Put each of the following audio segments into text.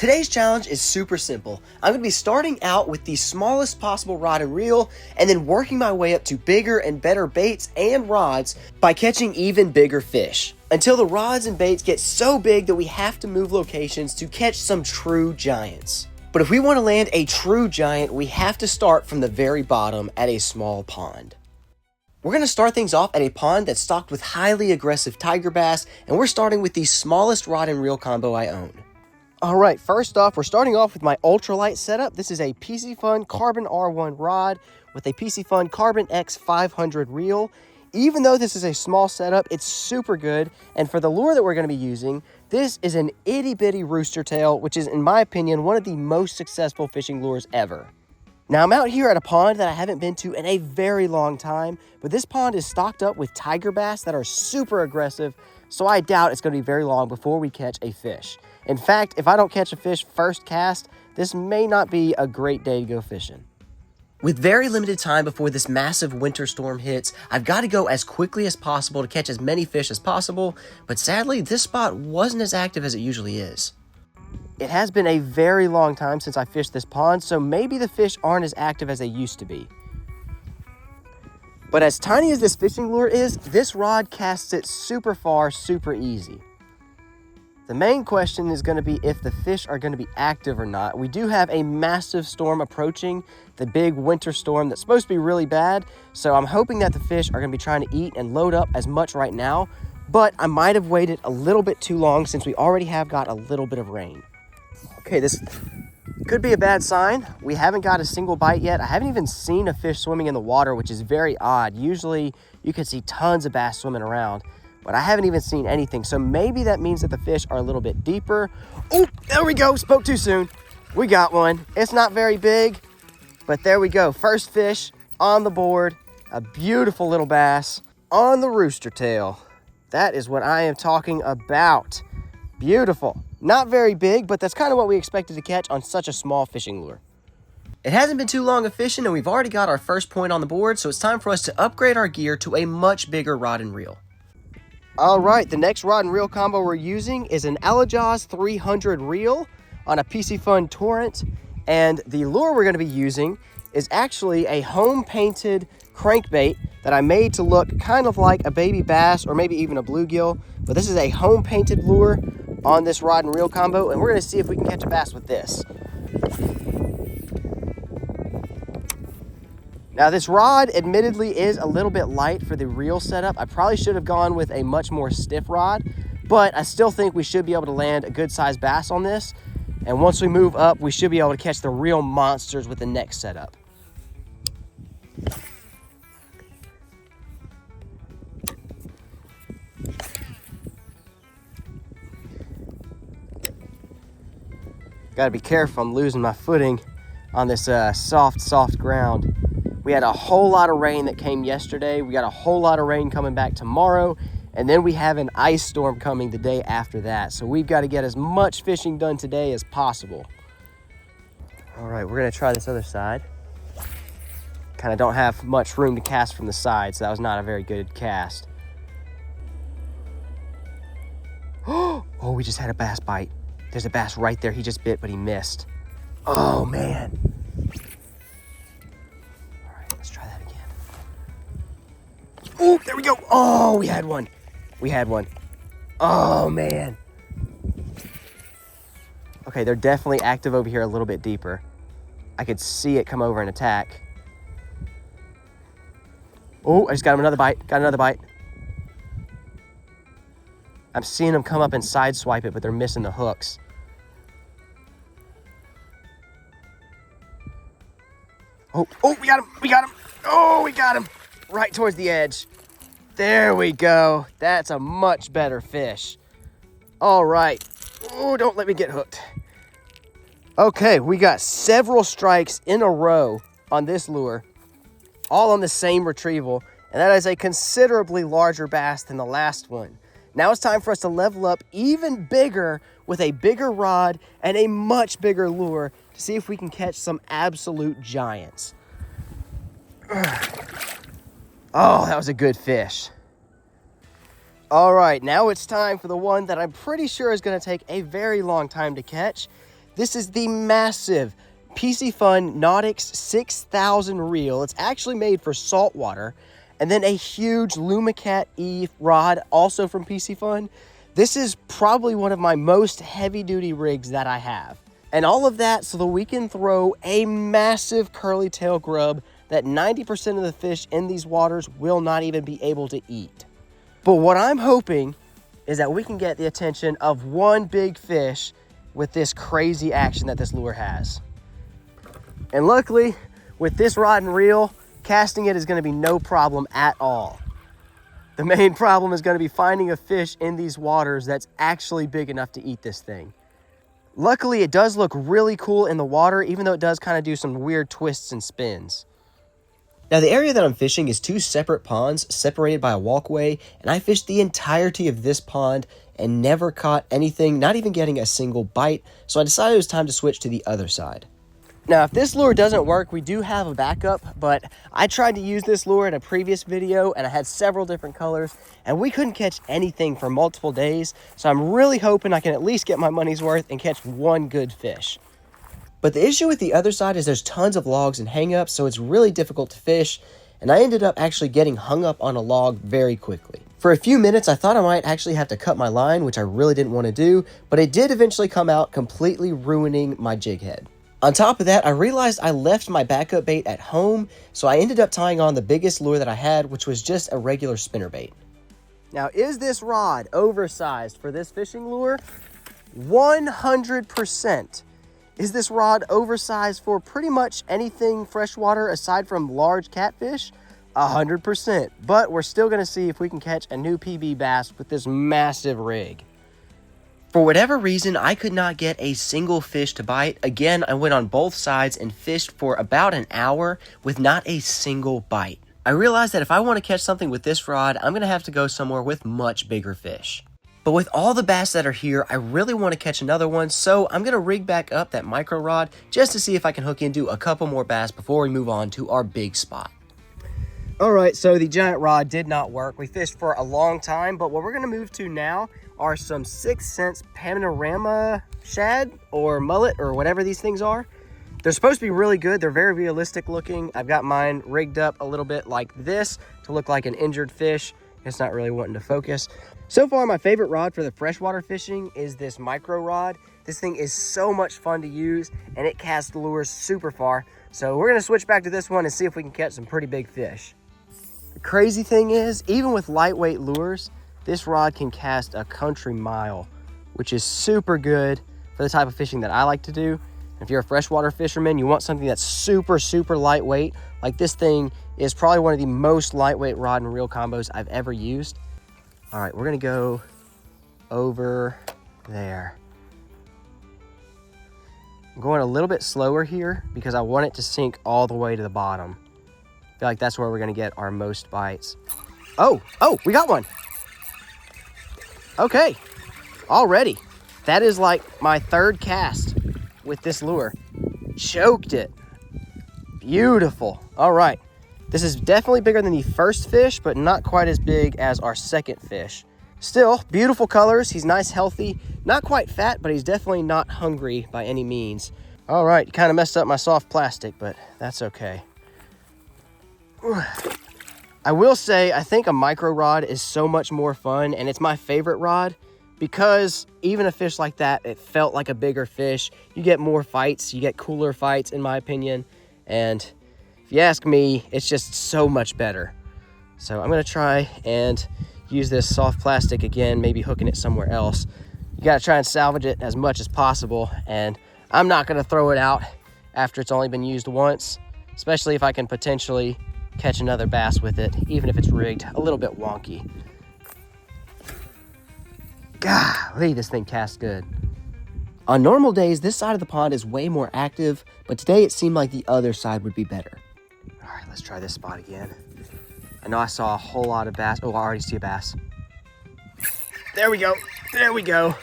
Today's challenge is super simple. I'm going to be starting out with the smallest possible rod and reel and then working my way up to bigger and better baits and rods by catching even bigger fish, until the rods and baits get so big that we have to move locations to catch some true giants. But if we want to land a true giant, we have to start from the very bottom at a small pond. We're going to start things off at a pond that's stocked with highly aggressive tiger bass, and we're starting with the smallest rod and reel combo I own. All right, first off, we're starting off with my ultralight setup. This is a Piscifun Carbon R1 rod with a Piscifun Carbon X 500 reel. Even though this is a small setup, it's super good. And for the lure that we're going to be using, this is an itty bitty rooster tail, which is, in my opinion, one of the most successful fishing lures ever. Now, I'm out here at a pond that I haven't been to in a very long time, but this pond is stocked up with tiger bass that are super aggressive, so I doubt it's going to be very long before we catch a fish. In fact, if I don't catch a fish first cast, this may not be a great day to go fishing. With very limited time before this massive winter storm hits, I've got to go as quickly as possible to catch as many fish as possible, but sadly, this spot wasn't as active as it usually is. It has been a very long time since I fished this pond, so maybe the fish aren't as active as they used to be. But as tiny as this fishing lure is, this rod casts it super far, super easy. The main question is going to be if the fish are going to be active or not. We do have a massive storm approaching, the big winter storm that's supposed to be really bad, so I'm hoping that the fish are going to be trying to eat and load up as much right now, but I might have waited a little bit too long since we already have got a little bit of rain. Okay, this could be a bad sign. We haven't got a single bite yet. I haven't even seen a fish swimming in the water, which is very odd. Usually you can see tons of bass swimming around, but I haven't even seen anything. So maybe that means that the fish are a little bit deeper. Oh, there we go. Spoke too soon. We got one. It's not very big, but there we go. First fish on the board. A beautiful little bass on the rooster tail. That is what I am talking about. Beautiful. Not very big, but that's kind of what we expected to catch on such a small fishing lure. It hasn't been too long of fishing, and we've already got our first point on the board, so it's time for us to upgrade our gear to a much bigger rod and reel. All right, the next rod and reel combo we're using is an Jaws 300 reel on a Piscifun Torrent, and the lure we're going to be using is actually a home-painted crankbait that I made to look kind of like a baby bass or maybe even a bluegill, but this is a home-painted lure on this rod and reel combo, and we're going to see if we can catch a bass with this. Now, this rod admittedly is a little bit light for the reel setup. I probably should have gone with a much more stiff rod, but I still think we should be able to land a good sized bass on this. And once we move up, we should be able to catch the real monsters with the next setup. Got to be careful, I'm losing my footing on this soft ground. We had a whole lot of rain that came yesterday. We got a whole lot of rain coming back tomorrow. And then we have an ice storm coming the day after that. So we've got to get as much fishing done today as possible. All right, we're going to try this other side. Kind of don't have much room to cast from the side, so that was not a very good cast. Oh, we just had a bass bite. There's a bass right there. He just bit, but he missed. Oh, man. Oh, there we go. Oh, we had one. We had one. Oh, man. Okay, they're definitely active over here a little bit deeper. I could see it come over and attack. Oh, I just got him another bite. Got another bite. I'm seeing them come up and sideswipe it, but they're missing the hooks. Oh, we got him. We got him. Oh, we got him. Right towards the edge. There we go. That's a much better fish. All right. Oh, don't let me get hooked. Okay, we got several strikes in a row on this lure, all on the same retrieval, and that is a considerably larger bass than the last one. Now it's time for us to level up even bigger with a bigger rod and a much bigger lure to see if we can catch some absolute giants. Oh, that was a good fish. All right, now it's time for the one that I'm pretty sure is going to take a very long time to catch. This is the massive Piscifun Nautix 6000 reel. It's actually made for saltwater. And then a huge Lumicat E rod, also from Piscifun. This is probably one of my most heavy-duty rigs that I have. And all of that so that we can throw a massive curly tail grub that 90% of the fish in these waters will not even be able to eat. But what I'm hoping is that we can get the attention of one big fish with this crazy action that this lure has. And luckily, with this rod and reel, casting it is going to be no problem at all. The main problem is going to be finding a fish in these waters that's actually big enough to eat this thing. Luckily, it does look really cool in the water, even though it does kind of do some weird twists and spins. Now, the area that I'm fishing is two separate ponds separated by a walkway, and I fished the entirety of this pond and never caught anything, not even getting a single bite, so I decided it was time to switch to the other side. Now, if this lure doesn't work, we do have a backup, but I tried to use this lure in a previous video, and I had several different colors, and we couldn't catch anything for multiple days, so I'm really hoping I can at least get my money's worth and catch one good fish. But the issue with the other side is there's tons of logs and hang-ups, so it's really difficult to fish, and I ended up actually getting hung up on a log very quickly. For a few minutes, I thought I might actually have to cut my line, which I really didn't want to do, but it did eventually come out, completely ruining my jig head. On top of that, I realized I left my backup bait at home, so I ended up tying on the biggest lure that I had, which was just a regular spinnerbait. Now, is this rod oversized for this fishing lure? 100%. Is this rod oversized for pretty much anything freshwater aside from large catfish? 100%. But we're still going to see if we can catch a new PB bass with this massive rig. For whatever reason, I could not get a single fish to bite. Again, I went on both sides and fished for about an hour with not a single bite. I realized that if I want to catch something with this rod, I'm going to have to go somewhere with much bigger fish. But with all the bass that are here, I really want to catch another one, so I'm going to rig back up that micro rod just to see if I can hook into a couple more bass before we move on to our big spot. Alright, so the giant rod did not work. We fished for a long time, but what we're going to move to now are some 6th Sense panorama shad or mullet or whatever these things are. They're supposed to be really good. They're very realistic looking. I've got mine rigged up a little bit like this to look like an injured fish. It's not really wanting to focus. So far, my favorite rod for the freshwater fishing is this micro rod. This thing is so much fun to use and it casts lures super far. So we're going to switch back to this one and see if we can catch some pretty big fish. The crazy thing is, even with lightweight lures, this rod can cast a country mile, which is super good for the type of fishing that I like to do. If you're a freshwater fisherman, you want something that's super, super lightweight. Like this thing is probably one of the most lightweight rod and reel combos I've ever used. All right, we're gonna go over there. I'm going a little bit slower here because I want it to sink all the way to the bottom. I feel like that's where we're gonna get our most bites. Oh, we got one. Okay, already. That is like my third cast with this lure. Choked it. Beautiful. All right. This is definitely bigger than the first fish, but not quite as big as our second fish. Still, beautiful colors. He's nice, healthy. Not quite fat, but he's definitely not hungry by any means. All right, kind of messed up my soft plastic, but that's okay. I will say, I think a micro rod is so much more fun, and it's my favorite rod because even a fish like that, it felt like a bigger fish. You get more fights, you get cooler fights, in my opinion, and if you ask me, it's just so much better. So I'm gonna try and use this soft plastic again, maybe hooking it somewhere else. You gotta try and salvage it as much as possible, and I'm not gonna throw it out after it's only been used once, especially if I can potentially catch another bass with it, even if it's rigged a little bit wonky. Golly, this thing casts good. On normal days, this side of the pond is way more active, but today it seemed like the other side would be better. All right, let's try this spot again. I know I saw a whole lot of bass. Oh, I already see a bass. There we go. There we go.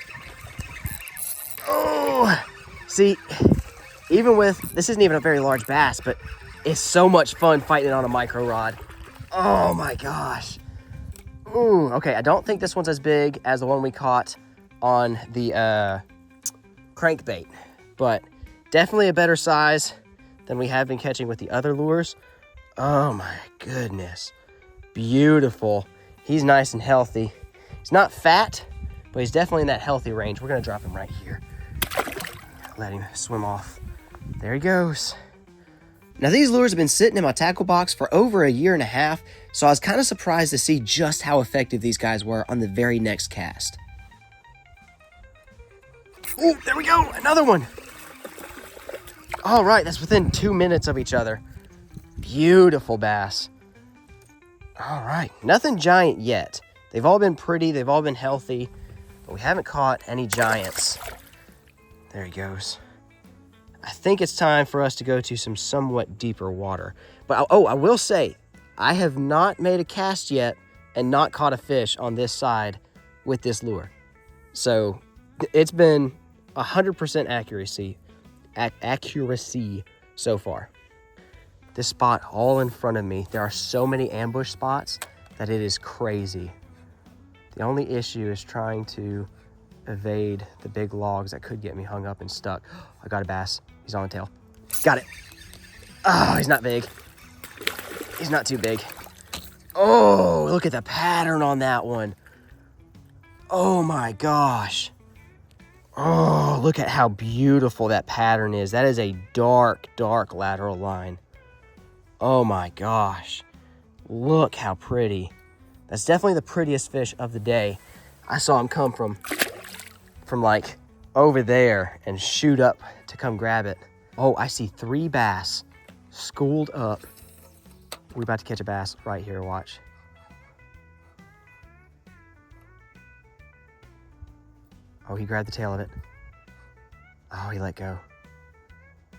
Oh, see, even with, this isn't even a very large bass, but it's so much fun fighting it on a micro rod. Oh my gosh. Ooh, okay, I don't think this one's as big as the one we caught on the crankbait, but definitely a better size than we have been catching with the other lures. Oh my goodness. Beautiful. He's nice and healthy. He's not fat, but he's definitely in that healthy range. We're gonna drop him right here. Let him swim off. There he goes. Now these lures have been sitting in my tackle box for over a year and a half, so I was kind of surprised to see just how effective these guys were on the very next cast. Oh, there we go, another one. All right, that's within 2 minutes of each other. Beautiful bass. All right, nothing giant yet. They've all been pretty, they've all been healthy, but we haven't caught any giants. There he goes. I think it's time for us to go to some somewhat deeper water. But I will say, I have not made a cast yet and not caught a fish on this side with this lure. So it's been 100% accuracy so far. This spot all in front of me, there are so many ambush spots that it is crazy. The only issue is trying to evade the big logs that could get me hung up and stuck. I got a bass. He's on the tail. Got it. Oh, he's not big. He's not too big. Oh, look at the pattern on that one. Oh my gosh. Oh, look at how beautiful that pattern is. That is a dark, dark lateral line. Oh my gosh. Look how pretty. That's definitely the prettiest fish of the day. I saw him come from like over there and shoot up to come grab it. Oh, I see 3 bass schooled up. We're about to catch a bass right here, watch. Oh, he grabbed the tail of it. Oh, he let go.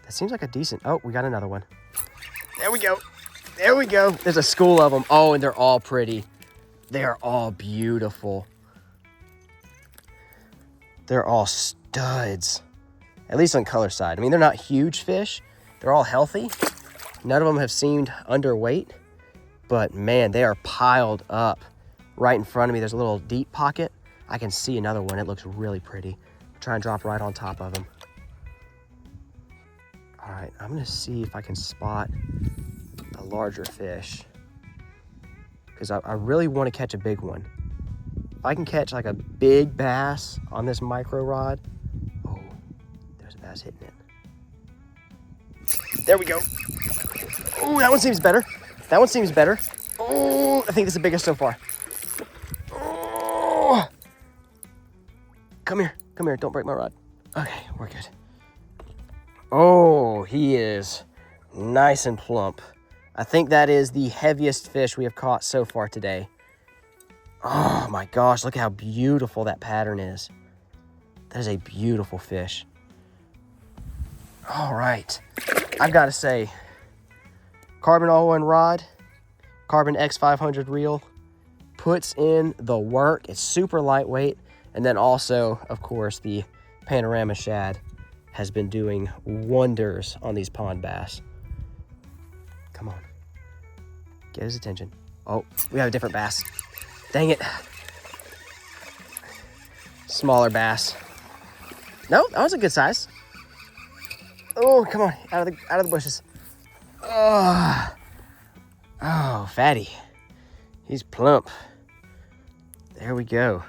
That seems like a decent, oh, we got another one. There we go. There we go. There's a school of them. Oh, and they're all pretty. They are all beautiful. They're all studs, at least on color side. I mean, they're not huge fish. They're all healthy. None of them have seemed underweight, but man, they are piled up right in front of me. There's a little deep pocket. I can see another one. It looks really pretty. Try and drop right on top of them. All right, I'm gonna see if I can spot a larger fish because I really want to catch a big one. If I can catch like a big bass on this micro rod, oh, there's a bass hitting it. There we go. Oh, that one seems better. That one seems better. Oh, I think this is the biggest so far. Oh, come here, don't break my rod. Okay, we're good. Oh, he is nice and plump. I think that is the heaviest fish we have caught so far today. Oh my gosh, look how beautiful that pattern is. That is a beautiful fish. All right, I've got to say, Carbon all-in rod, Carbon X500 reel, puts in the work. It's super lightweight. And then also, of course, the Panorama shad has been doing wonders on these pond bass. Come on, get his attention. Oh, we have a different bass. Dang it. Smaller bass. No, that was a good size. Oh, come on, out of the bushes. Oh, fatty. He's plump. There we go.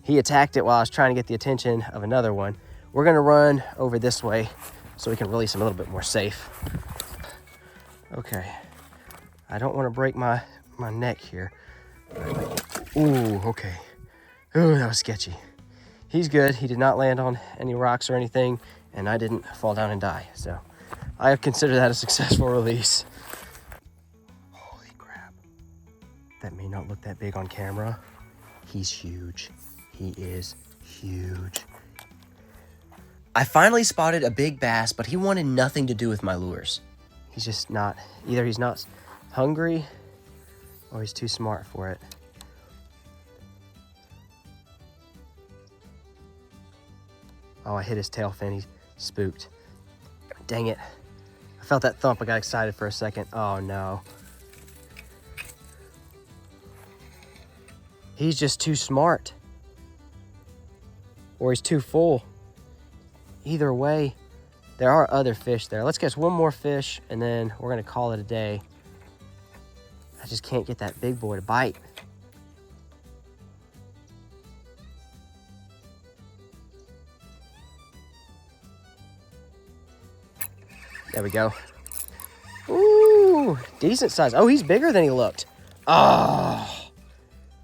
He attacked it while I was trying to get the attention of another one. We're gonna run over this way so we can release him a little bit more safe. Okay. I don't want to break my neck here. Ooh, okay. Ooh, that was sketchy. He's good. He did not land on any rocks or anything, and I didn't fall down and die. So I have considered that a successful release. Holy crap. That may not look that big on camera. He's huge. He is huge. I finally spotted a big bass, but he wanted nothing to do with my lures. He's just not, either he's not hungry or he's too smart for it. Oh, I hit his tail fin. He's spooked. Dang it. I felt that thump. I got excited for a second. Oh, no. He's just too smart. Or he's too full. either way, there are other fish there. Let's catch one more fish, and then we're gonna call it a day. I just can't get that big boy to bite. There we go. Ooh, decent size. Oh, he's bigger than he looked. Oh.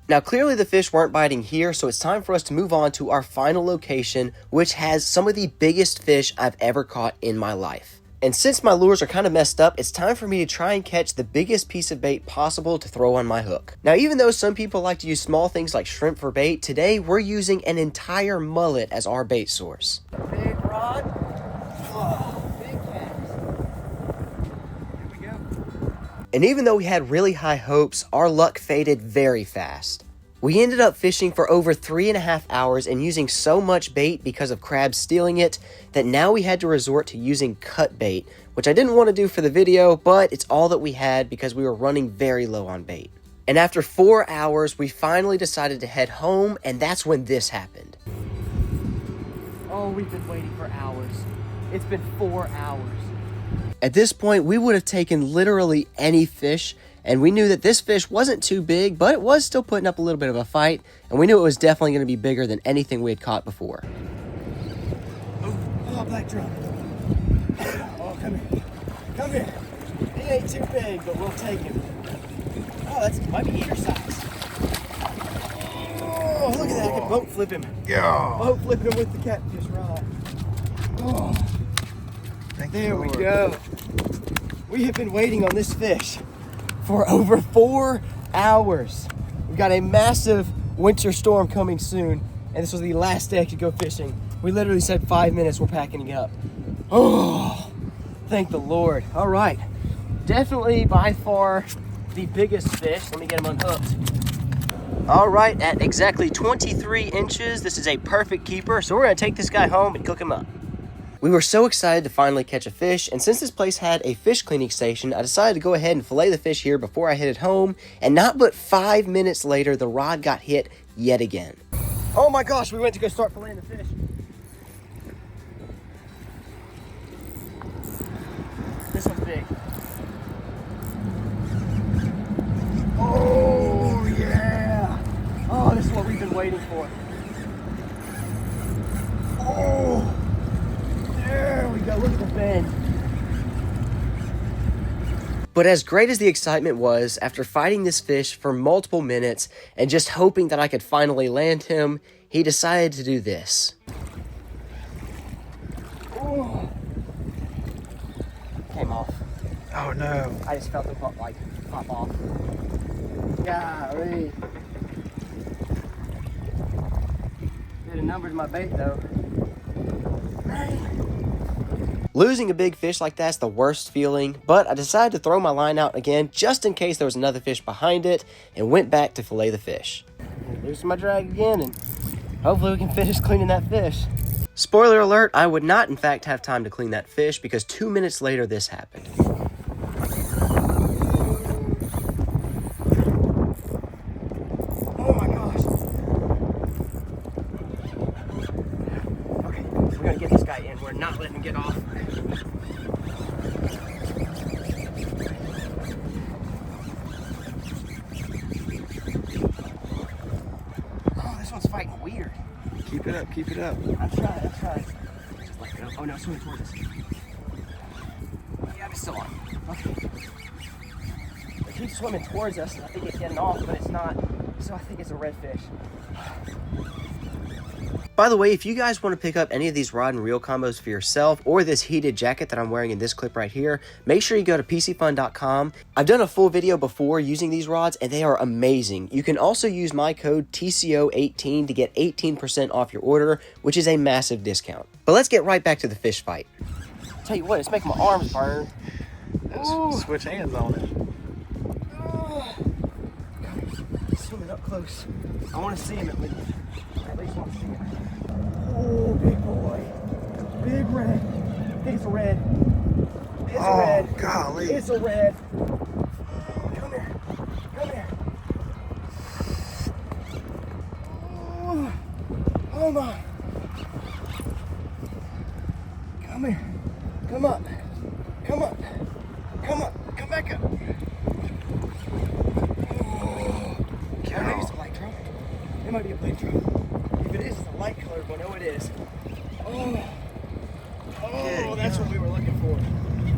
Now, clearly the fish weren't biting here, so it's time for us to move on to our final location, which has some of the biggest fish I've ever caught in my life. And since my lures are kind of messed up, it's time for me to try and catch the biggest piece of bait possible to throw on my hook. Now, even though some people like to use small things like shrimp for bait, today we're using an entire mullet as our bait source. Big rod. Oh, big cast. Here we go. And even though we had really high hopes, our luck faded very fast. We ended up fishing for over 3.5 hours and using so much bait because of crabs stealing it that now we had to resort to using cut bait, which I didn't want to do for the video, but it's all that we had because we were running very low on bait. And after 4 hours, we finally decided to head home, and that's when this happened. Oh, we've been waiting for hours. It's been 4 hours. At this point, we would have taken literally any fish, and we knew that this fish wasn't too big, but it was still putting up a little bit of a fight, and we knew it was definitely going to be bigger than anything we had caught before. Oh, black drum. Oh, come here. Come here. He ain't too big, but we'll take him. Oh, that's might be eater size. Oh, look at that. I can boat flip him. Yeah. Boat flip him with the catfish rod. Oh, there we go. We have been waiting on this fish for over 4 hours. We've got a massive winter storm coming soon, and this was the last day I could go fishing. We literally said 5 minutes, we're packing it up. Oh, thank the Lord. All right, definitely by far the biggest fish. Let me get him unhooked. All right, at exactly 23 inches, this is a perfect keeper, so we're gonna take this guy home and cook him up. We were so excited to finally catch a fish, and since this place had a fish cleaning station, I decided to go ahead and fillet the fish here before I headed home, and not but 5 minutes later, the rod got hit yet again. Oh my gosh, we went to go start filleting the fish. This one's big. Oh yeah! Oh, this is what we've been waiting for. Oh! There we go, look at the bend. But as great as the excitement was, after fighting this fish for multiple minutes and just hoping that I could finally land him, he decided to do this. Oh. Came off. Oh no. I just felt it pop off. Golly. Did a number to my bait though. Losing a big fish like that's the worst feeling, but I decided to throw my line out again just in case there was another fish behind it and went back to fillet the fish. Loosen my drag again and hopefully we can finish cleaning that fish. Spoiler alert, I would not in fact have time to clean that fish because 2 minutes later this happened. Oh my gosh. Okay, we're gonna get this guy in. We're not letting him get off. Oh, this one's fighting weird. Keep it up, keep it up. I'm trying. Just let it go. Oh no, swimming towards us. Yeah, it's still on. Okay. It keeps swimming towards us, and I think it's getting off, but it's not. So I think it's a redfish. By the way, if you guys want to pick up any of these rod and reel combos for yourself or this heated jacket that I'm wearing in this clip right here, make sure you go to Piscifun.com. I've done a full video before using these rods and they are amazing. You can also use my code TCO18 to get 18% off your order, which is a massive discount. But let's get right back to the fish fight. Tell you what, it's making my arms burn. Switch hands on it. Swimming up close. I want to see him at least. I at least want to see him. Oh, big boy. Big red. I think it's a red. It's a red. Golly. It's a red. Come here. Come here. Oh my. Come here. Come up. Come up. Come up. Come back up. Oh, maybe it's a light drum. It might be a big drum. If it is, it's a light colored one. Oh, it is. Oh, that's what we were looking for.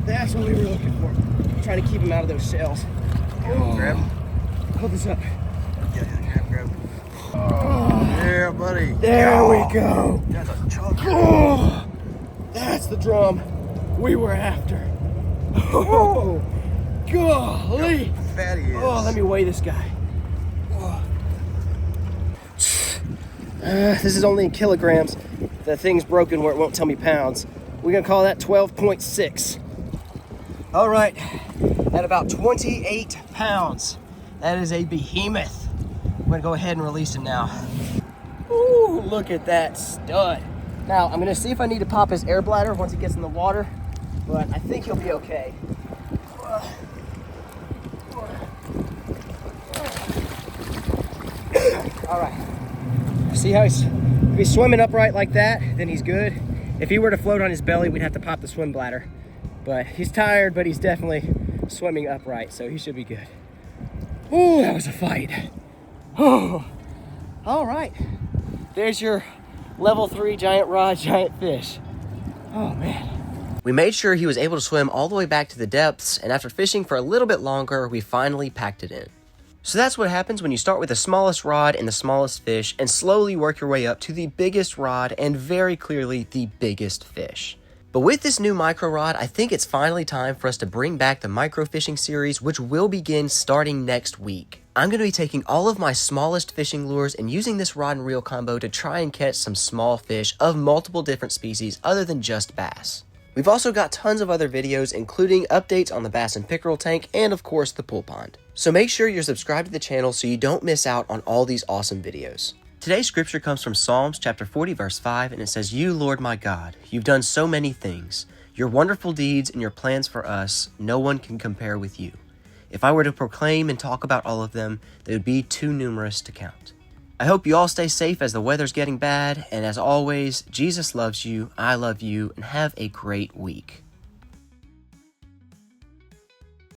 That's what we were looking for. Trying to keep him out of those shells. Grab him. Hold this up. Yeah, grab him. Oh, yeah, buddy. There we go. That's a chunk. Oh, that's the drum we were after. Oh, golly. Fatty is. Oh, let me weigh this guy. This is only in kilograms. The thing's broken where it won't tell me pounds. We're gonna call that 12.6. All right, at about 28 pounds. That is a behemoth. I'm gonna go ahead and release him now. Ooh, look at that stud. Now, I'm gonna see if I need to pop his air bladder once he gets in the water, but I think he'll be okay. All right. See how if he's swimming upright like that, then he's good. If he were to float on his belly, we'd have to pop the swim bladder. But he's tired, but he's definitely swimming upright, so he should be good. Ooh, that was a fight. Oh, all right. There's your level 3 giant rod, giant fish. Oh, man. We made sure he was able to swim all the way back to the depths, and after fishing for a little bit longer, we finally packed it in. So that's what happens when you start with the smallest rod and the smallest fish and slowly work your way up to the biggest rod and very clearly the biggest fish. But with this new micro rod, I think it's finally time for us to bring back the micro fishing series, which will begin starting next week. I'm going to be taking all of my smallest fishing lures and using this rod and reel combo to try and catch some small fish of multiple different species other than just bass. We've also got tons of other videos, including updates on the bass and pickerel tank and of course the pool pond. So make sure you're subscribed to the channel so you don't miss out on all these awesome videos. Today's scripture comes from Psalms chapter 40 verse 5, and it says, "You, Lord my God, you've done so many things. Your wonderful deeds and your plans for us, no one can compare with you. If I were to proclaim and talk about all of them, they would be too numerous to count." I hope you all stay safe as the weather's getting bad, and as always, Jesus loves you, I love you, and have a great week.